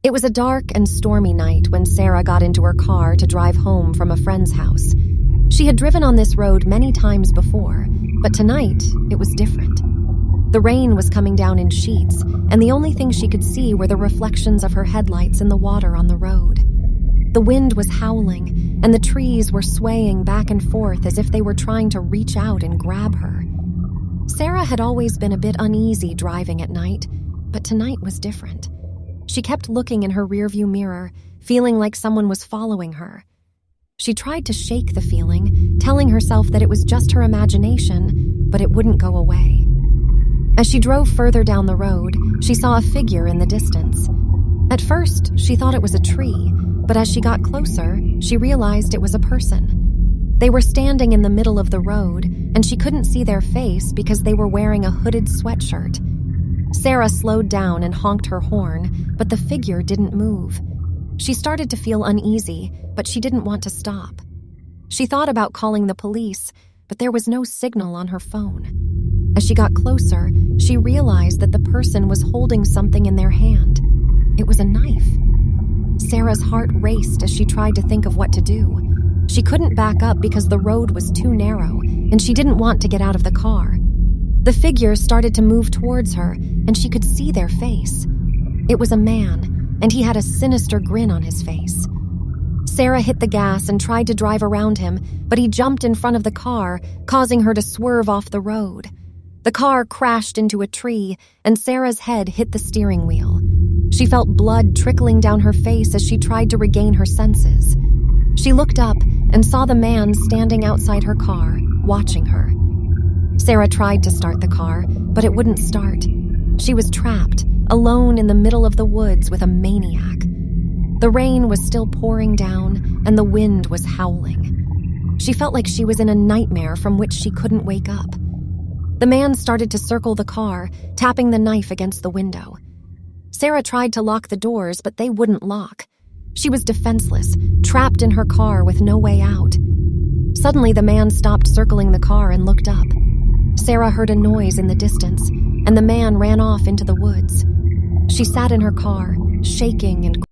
It was a dark and stormy night when Sarah got into her car to drive home from a friend's house. She had driven on this road many times before, but tonight it was different. The rain was coming down in sheets, and the only thing she could see were the reflections of her headlights in the water on the road. The wind was howling, and the trees were swaying back and forth as if they were trying to reach out and grab her. Sarah had always been a bit uneasy driving at night, but tonight was different. She kept looking in her rearview mirror, feeling like someone was following her. She tried to shake the feeling, telling herself that it was just her imagination, but it wouldn't go away. As she drove further down the road, she saw a figure in the distance. At first, she thought it was a tree, but as she got closer, she realized it was a person. They were standing in the middle of the road, and she couldn't see their face because they were wearing a hooded sweatshirt. Sarah slowed down and honked her horn, but the figure didn't move. She started to feel uneasy, but she didn't want to stop. She thought about calling the police, but there was no signal on her phone. As she got closer, she realized that the person was holding something in their hand. It was a knife. Sarah's heart raced as she tried to think of what to do. She couldn't back up because the road was too narrow, and she didn't want to get out of the car. The figure started to move towards her, and she could see their face. It was a man, and he had a sinister grin on his face. Sarah hit the gas and tried to drive around him, but he jumped in front of the car, causing her to swerve off the road. The car crashed into a tree, and Sarah's head hit the steering wheel. She felt blood trickling down her face as she tried to regain her senses. She looked up and saw the man standing outside her car, watching her. Sarah tried to start the car, but it wouldn't start. She was trapped, alone in the middle of the woods with a maniac. The rain was still pouring down, and the wind was howling. She felt like she was in a nightmare from which she couldn't wake up. The man started to circle the car, tapping the knife against the window. Sarah tried to lock the doors, but they wouldn't lock. She was defenseless, trapped in her car with no way out. Suddenly, the man stopped circling the car and looked up. Sarah heard a noise in the distance, and the man ran off into the woods. She sat in her car, shaking and